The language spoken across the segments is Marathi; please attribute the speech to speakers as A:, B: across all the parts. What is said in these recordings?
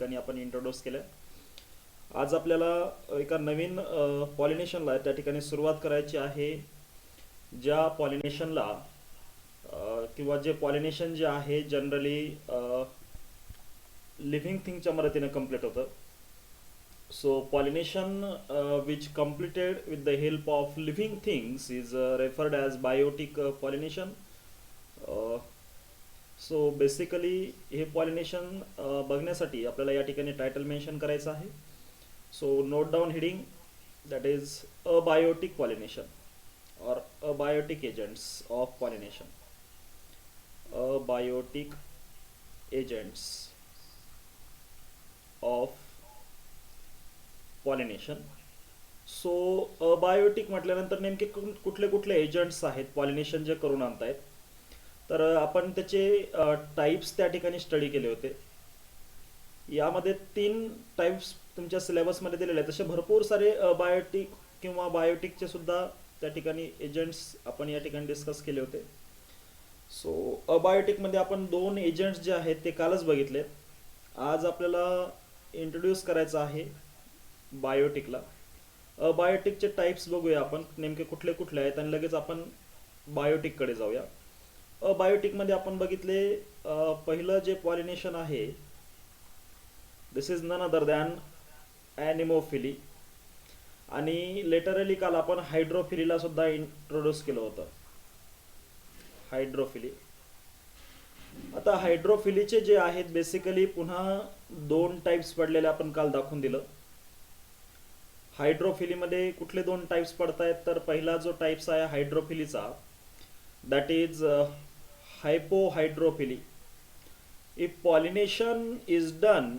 A: ठिकाणी आपण इंट्रोड्यूस केलं. आज आपल्याला एका नवीन पॉलिनेशनला त्या ठिकाणी सुरुवात करायची आहे. ज्या पॉलिनेशनला किंवा जे पॉलिनेशन जे आहे जनरली लिव्हिंग थिंगच्या मदतीने कंप्लीट होतं. So pollination which completed with the help of living things is referred as biotic pollination. Uh, so basically हे pollination बघण्यासाठी आपल्याला या ठिकाणी टायटल मेन्शन करायचं आहे. So note down heading, that is abiotic pollination or abiotic agents of pollination. Abiotic agents of pollination. So abiotic म्हटल्यानंतर नेमके कुठले कुठले एजंट्स आहेत पॉलिनेशन जे करून आणतायत, तर आपण त्याचे टाइप्स त्या ठिकाणी स्टडी केले होते. यामध्ये 3 टाइप्स तुमच्या सिलेबसमध्ये दिलेले आहेत. तसे भरपूर सारे अबायोटिक किंवा बायोटिकचे सुद्धा त्या ठिकाणी एजंट्स आपण या ठिकाणी डिस्कस केले होते. सो अबायोटिकमध्ये आपण 2 एजंट्स जे आहेत ते कालच बघितले. आज आपल्याला इंट्रोड्यूस करायचं आहे बायोटिकला. अबायोटिकचे टाइप्स बघूया आपण नेमके कुठले कुठले आहेत आणि लगेच आपण बायोटिककडे जाऊया. अबायोटिकमध्ये आपण बघितले पहिलं जे पॉलिनेशन आहे, दिस इज नन अदर दॅन ॲनिमोफिली. आणि लेटरली काल आपण हायड्रोफिलीला सुद्धा इंट्रोड्यूस केलं होतं, हायड्रोफिली. आता हायड्रोफिलीचे जे आहेत बेसिकली पुन्हा 2 टाइप्स पडलेले आपण काल दाखवून दिलं. हायड्रोफिलीमध्ये कुठले 2 टाइप्स पडतायत, तर पहिला जो टाइप्स आहे हायड्रोफिलीचा, that is hypohydrophily. If pollination is done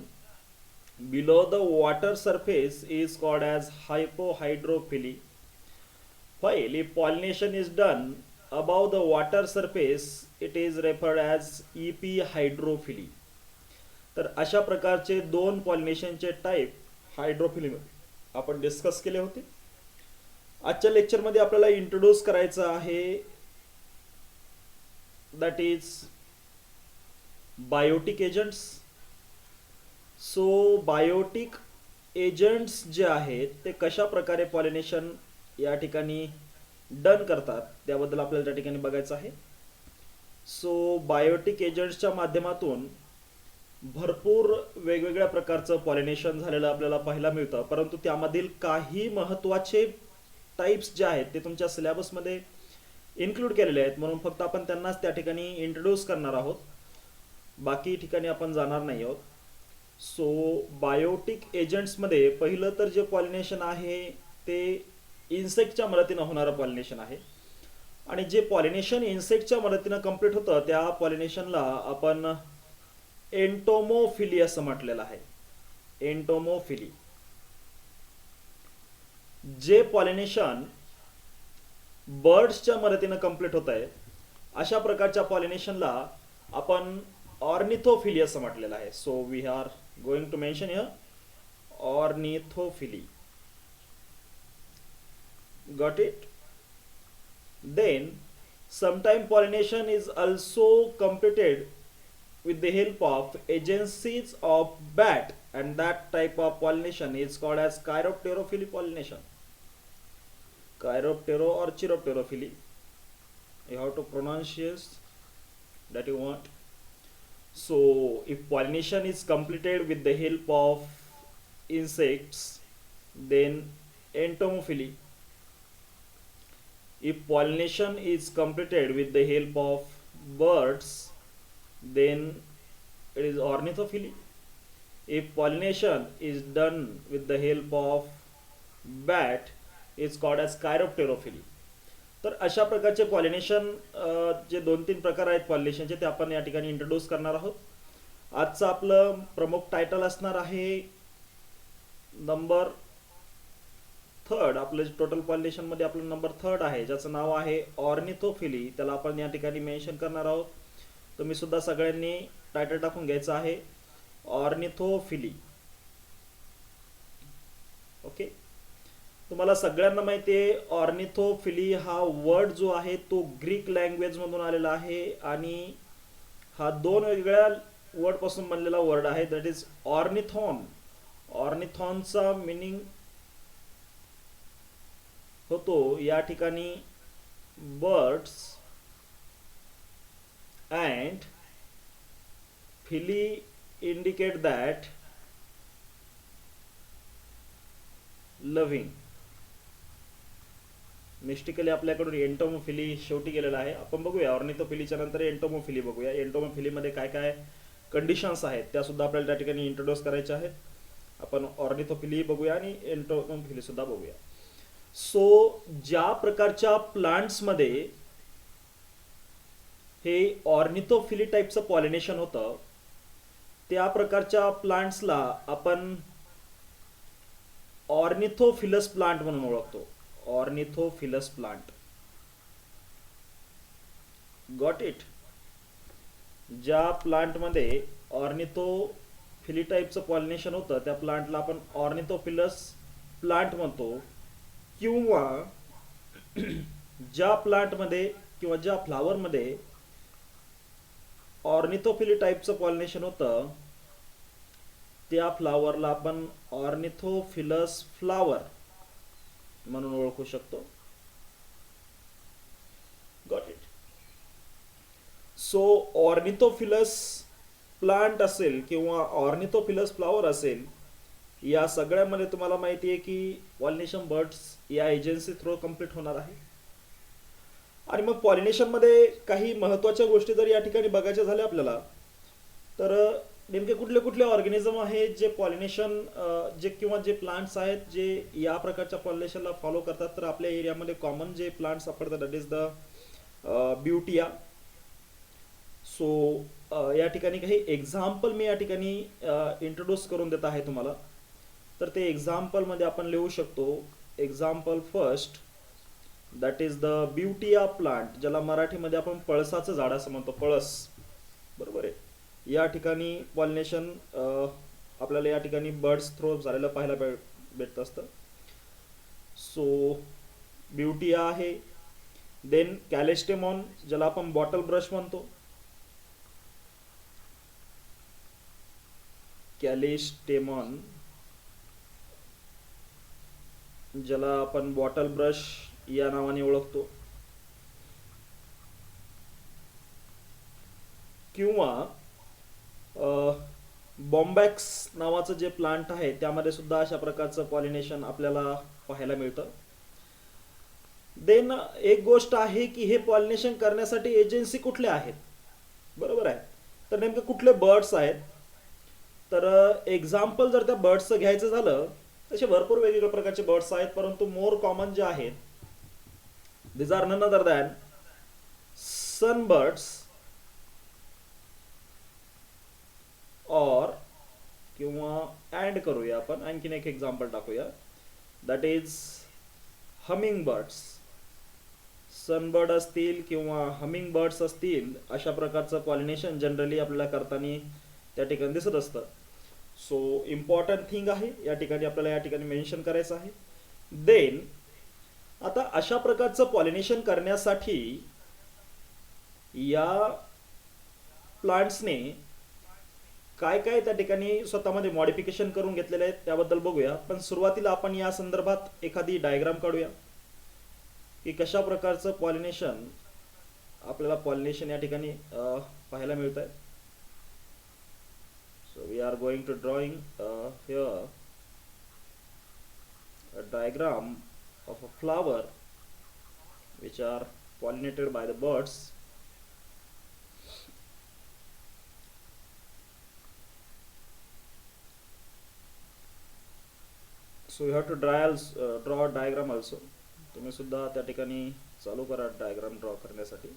A: below the water surface is called as hypohydrophily, while if pollination is done above the water surface it is referred as epihydrophily. तर अशा प्रकारचे 2 पॉलिनेशनचे टाइप हायड्रोफिली आपण डिस्कस केले होते. आजच्या लेक्चरमध्ये आपल्याला इंट्रोड्यूस करायचं आहे, that is biotic agents. So biotic agents जे आहेत ते कशा प्रकारे पॉलिनेशन या ठिकाणी डन करतात त्याबद्दल आपल्याला त्या ठिकाणी बघायचं आहे. सो बायोटिक एजंट्सच्या माध्यमातून भरपूर वेगवेगळ्या प्रकारचं पॉलिनेशन झालेलं आपल्याला पाहायला मिळतं, परंतु त्यामधील काही महत्त्वाचे टाइप्स जे आहेत ते तुमच्या सिलेबसमध्ये इन्क्लूड केलेले आहेत, म्हणून फक्त आपण त्यांनाच त्या ठिकाणी इंट्रोड्यूस करणार आहोत, बाकी ठिकाणी आपण जाणार नाही आहोत. सो बायोटिक एजंट्समध्ये पहिलं तर जे पॉलिनेशन आहे ते इन्सेक्टच्या मदतीनं होणारं पॉलिनेशन आहे. आणि जे पॉलिनेशन इन्सेक्टच्या मदतीनं कंप्लीट होतं त्या पॉलिनेशनला आपण एंटोमोफिली असं म्हटलेलं आहे. एंटोमोफिली. जे पॉलिनेशन बर्ड्सच्या मदतीनं कंप्लीट होत आहे अशा प्रकारच्या पॉलिनेशनला आपण ऑर्निथोफिली असं म्हटलेलं आहे. So we are going to mention here ornithophily. Got it? Then sometime pollination is also completed with the help of agencies of bat, and that type of pollination is called as chiropterophily pollination. Chiroptero or chiropterophily, you have to pronounce that you want. So if pollination is completed with the help of insects, then entomophily. If pollination is completed with the help of birds, then it is ornithophily. If pollination is done with the help of bat, it's called as chiropterophily. तर अशा प्रकारचे पॉलिनेशन जे 2-3 प्रकार आहेत पॉलिनेशनचे ते आपण या ठिकाणी इंट्रोड्यूस करणार आहोत. आजचं आपलं प्रमुख टायटल असणार आहे नंबर 3rd. आपलं टोटल पॉलिनेशन मध्ये आपलं नंबर 3rd आहे ज्याचं नाव आहे ऑर्निथोफिली. त्याला आपण या ठिकाणी मेन्शन करणार आहोत. तुम्ही सुद्धा सगळ्यांनी टायटल टाकून घ्यायचं आहे ऑर्निथोफिली. ओके, तुम्हाला सगळ्यांना माहिती आहे ऑर्निथोफिली हा वर्ड जो आहे तो ग्रीक लँग्वेज मधून आलेला आहे आणि हा 2 वेगवेगळ्या वर्ड पासून बनलेला वर्ड आहे, दॅट इज ऑर्निथॉन. ऑर्निथॉनचा मिनिंग होतो या ठिकाणी birds and phily indicate that loving. Mystically आपल्याकडून एंटोमोफिली शेवटी गेलेला आहे. आपण बघूया ऑर्निथोफिलीच्या नंतर एंटोमोफिली बघूया. एंटोमोफिलीमध्ये काय काय कंडिशन्स आहेत त्या सुद्धा आपल्याला त्या ठिकाणी इंट्रोड्यूस करायच्या आहेत. आपण ऑर्निथोफिली बघूया आणि एंटोमोफिली सुद्धा बघूया. सो ज्या प्रकारच्या प्लांट्समध्ये हे ऑर्निथोफिली टाईपचं पॉलिनेशन होतं त्या प्रकारच्या प्लांट्सला आपण ऑर्निथोफिलस प्लांट म्हणून ओळखतो. ऑर्निथोफिलस प्लांट. Got it. ज्या प्लांटमध्ये ऑर्निथोफिली टाईपचं पॉलिनेशन होतं त्या प्लांटला आपण ऑर्निथोफिलस प्लांट म्हणतो. किंवा ज्या प्लांटमध्ये किंवा ज्या फ्लावरमध्ये ऑर्निथोफिली टाईपचं पॉलिनेशन होतं त्या फ्लावरला आपण ऑर्निथोफिलस फ्लावर म्हणून ओळखू शकतो. Got it. सो ऑर्निथोफिलस प्लांट असेल किंवा ऑर्निथोफिलस फ्लावर असेल, या सगळ्यामध्ये तुम्हाला माहिती आहे की पॉलिनेशन बर्ड्स या एजन्सी थ्रू कंप्लीट होणार आहे. आणि मग पॉलिनेशनमध्ये काही महत्त्वाच्या गोष्टी जर या ठिकाणी बघायच्या झाल्या आपल्याला, तर नेमके कुठले कुठले ऑर्गॅनिझम आहेत जे पॉलिनेशन जे किंवा जे प्लांट्स आहेत जे या प्रकारच्या पॉलिनेशनला फॉलो करतात. तर आपल्या एरियामध्ये कॉमन जे प्लांट्स सापडतात दॅट इज द ब्युटिया. सो या ठिकाणी काही एक्झाम्पल मी या ठिकाणी इंट्रोड्यूस करून देत आहे तुम्हाला. तर ते एक्झाम्पलमध्ये आपण लिहू शकतो. Example first that is the butea plant, ज्याला मराठीमध्ये आपण पळसाचं झाड असं म्हणतो. पळस, बरोबर आहे. या ठिकाणी पॉलिनेशन आपल्याला या ठिकाणी बर्ड्स थ्रू झालेलं पाहायला भेटत असतं. सो ब्युटिया आहे. देन कॅलेस्टेमॉन, ज्याला आपण बॉटल ब्रश म्हणतो. कॅलेस्टेमॉन, ज्याला आपण बॉटल ब्रश या नावाने ओळखतो. किंवा बॉम्बॅक्स नावाचं जे प्लांट आहे त्यामध्ये सुद्धा अशा प्रकारचं पॉलिनेशन आपल्याला पाहायला मिळतं. देन एक गोष्ट आहे की हे पॉलिनेशन करण्यासाठी एजन्सी कुठल्या आहेत, बरोबर आहे. तर नेमके कुठले बर्ड्स आहेत, तर एक्झाम्पल जर त्या बर्ड्सचं घ्यायचं झालं तसे भरपूर वेगवेगळ्या प्रकारचे बर्ड्स आहेत, परंतु मोर कॉमन जे आहेत these are none other than sunbirds और किंवा ॲड करूया आपण आणखीन एक एक्झाम्पल टाकूया. That is humming birds. Sunbird असतील किंवा हमिंग बर्ड्स असतील, अशा प्रकारचं पॉलिनेशन जनरली आपल्याला करताना त्या ठिकाणी दिसत असतं. सो इम्पॉर्टंट थिंग आहे या ठिकाणी आपल्याला या ठिकाणी मेन्शन करायचं आहे. देन आता अशा प्रकारचं पॉलिनेशन करण्यासाठी या प्लांट्सने काय काय त्या ठिकाणी स्वतःमध्ये मॉडिफिकेशन करून घेतलेले आहेत त्याबद्दल बघूया. पण सुरुवातीला आपण या संदर्भात एखादी डायग्राम काढूया की कशा प्रकारचं पॉलिनेशन आपल्याला पॉलिनेशन या ठिकाणी पाहायला मिळत आहे. So we are going to drawing here a diagram of a flower which are pollinated by the birds. So you have to draw a diagram also. तुम्ही सुद्धा त्या ठिकाणी चालू करा डायग्राम ड्रॉ करण्यासाठी.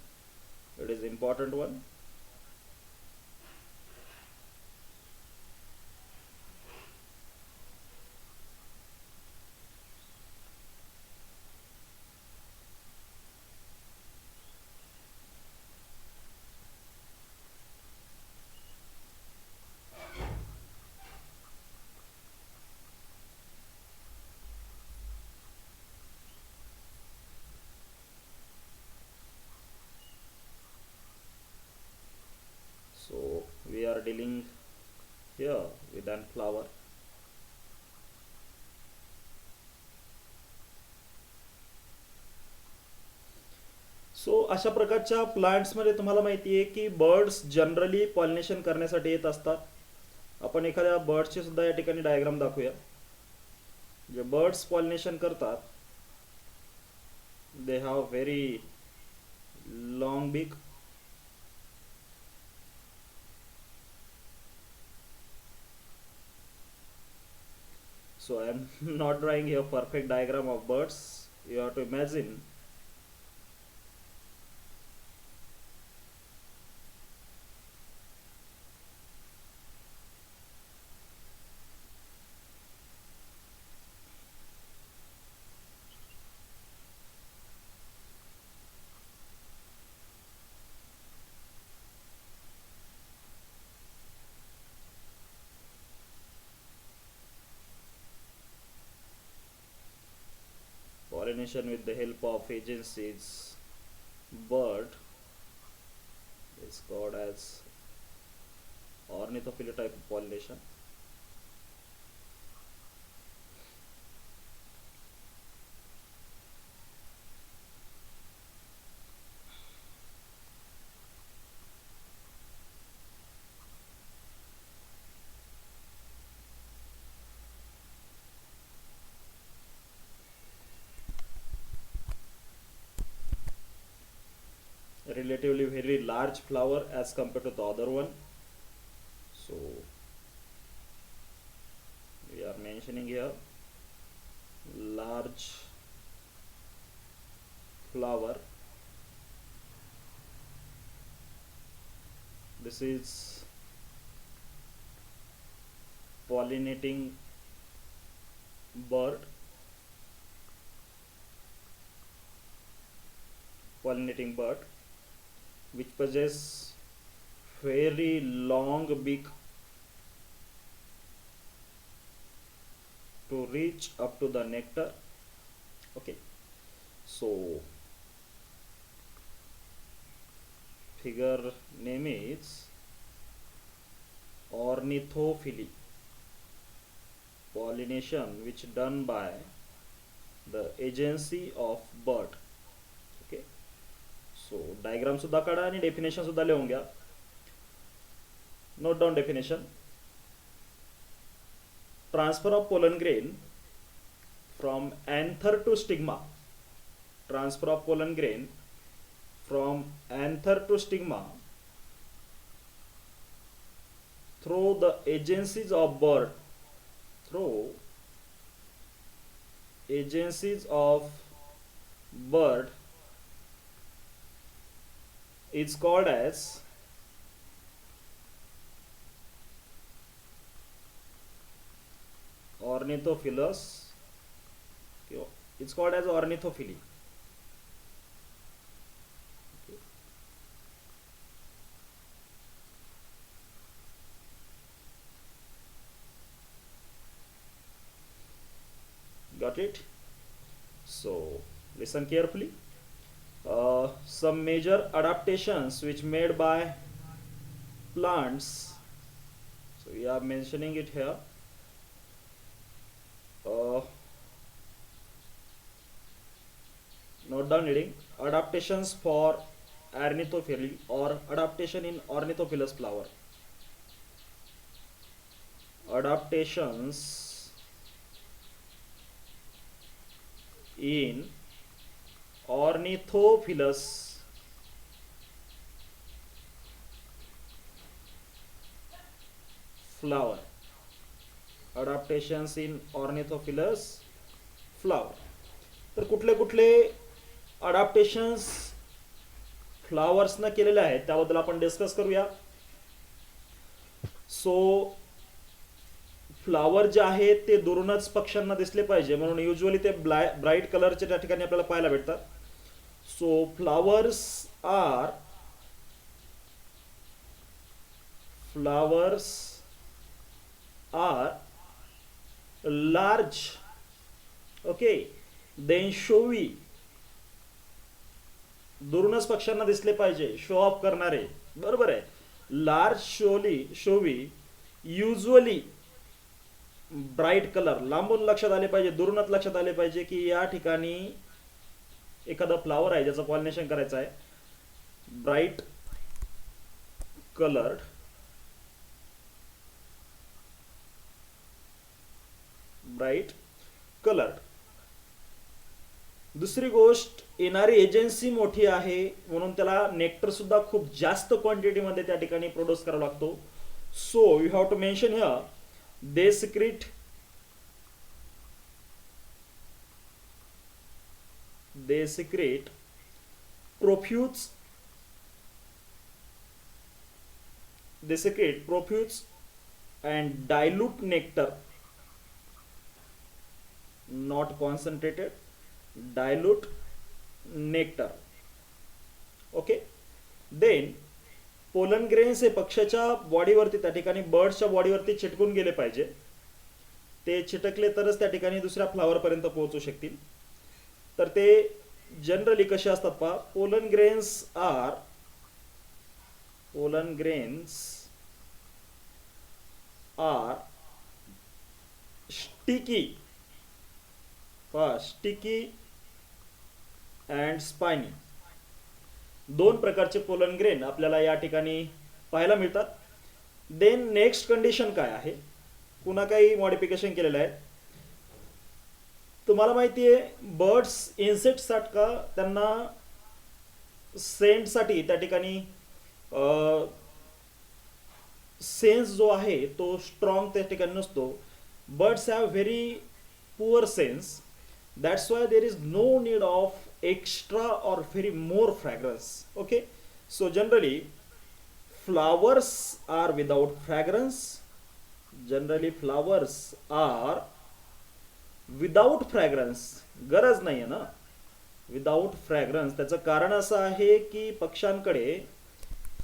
A: It is important one. अशा प्रकारच्या प्लांट्स मध्ये तुम्हाला माहिती आहे की बर्ड्स जनरली पॉलिनेशन करण्यासाठी येत असतात. आपण एखाद्या बर्ड्सचे सुद्धा या ठिकाणी डायग्राम दाखवूया. जे बर्ड्स पॉलिनेशन करतात, दे हॅव व्हेरी लॉंग बीक. So I am not drawing here perfect diagram of birds. You have to imagine. Pollination with the help of agencies. Bird is called as ornithophilia type of pollination. Relatively very large flower as compared to the other one. So we are mentioning here large flower. This is pollinating bird. Pollinating bird which possess very long beak to reach up to the nectar. Okay, so figure name is ornithophily, pollination which done by the agency of bird. Okay, so diagram सुद्धा काढा आणि डेफिनेशन सुद्धा लिहून घ्या. Note down definition. Transfer of pollen grain from anther to stigma. Transfer of pollen grain from anther to stigma through the agencies of bird. Through agencies of bird is called as ornithophilus. It's called as ornithophily. Okay. Got it? So listen carefully. Some major adaptations which made by plants. So we are mentioning it here. Note down reading. Adaptations for ornithophily or adaptation in ornithophilus flower. Adaptations in ornithophilus flower. Adaptations in ornithophilus flower. तर कुठले कुठले अडॅप्टेशन्स फ्लावर्सना केलेले आहेत त्याबद्दल आपण डिस्कस करूया. सो फ्लावर जे आहेत ते दुरूनच पक्ष्यांना दिसले पाहिजे म्हणून युजली ते ब्राईट कलरचे त्या ठिकाणी आपल्याला पाहायला भेटतात. So flowers are large, okay, then showy. दुरूनच पक्ष्यांना दिसले पाहिजे, शो ऑफ करणारे, बरोबर आहे. Large showy usually bright colour. लांबून लक्षात आले पाहिजे, दुरूनच लक्षात आले पाहिजे की या ठिकाणी एखादा फ्लावर आहे ज्याचं पॉलिनेशन करायचं आहे bright colored, bright colored. दुसरी गोष्ट, येणारी एजन्सी मोठी आहे म्हणून त्याला नेक्टर सुद्धा खूप जास्त क्वांटिटीमध्ये त्या ठिकाणी प्रोड्यूस करावा लागतो. So you have to mention here they secrete, they secrete profuse, they secrete profuse and dilute nectar, not concentrated, dilute nectar. Okay. Then pollen grains हे पक्ष्याच्या बॉडीवरती, त्या ठिकाणी बर्ड्सच्या बॉडीवरती चिटकून गेले पाहिजे. ते चिटकले तरच त्या ठिकाणी दुसऱ्या फ्लावरपर्यंत पोहोचू शकतील. तर ते जनरली कसे असतात पहा, pollen grains are, pollen grains are sticky, पहा स्टिकी अँड स्पायनी. दोन प्रकारचे पोलन ग्रेन आपल्याला या ठिकाणी पाहायला मिळतात. देन नेक्स्ट कंडिशन काय आहे, पुन्हा काही मॉडिफिकेशन केलेलं आहे. तुम्हाला माहिती आहे बर्ड्स इन्सेक्टसाठी का त्यांना सेंटसाठी त्या ठिकाणी सेन्स जो आहे तो स्ट्रॉंग त्या ठिकाणी नसतो. Birds have very poor sense, that's why there is no need of extra और very more fragrance. Okay. So generally flowers are without fragrance, generally flowers are without fragrance. गरज नाही आहे ना विदाउट फ्रॅग्रन्स. त्याचं कारण असं आहे की पक्ष्यांकडे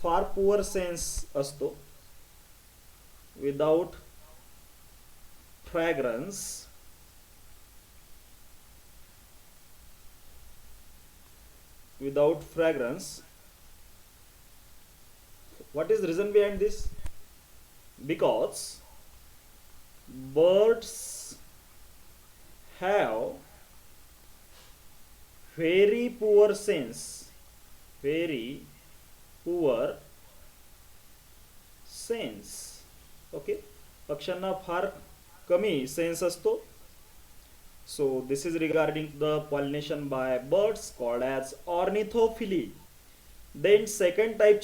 A: फार पुअर सेन्स असतो. Without fragrance, without fragrance. What is reason behind this? Because birds have very poor sense, very poor sense. Okay. पक्ष्यांना फार कमी सेन्स असतो. So this is regarding the pollination by birds called as ornithophily. Then second type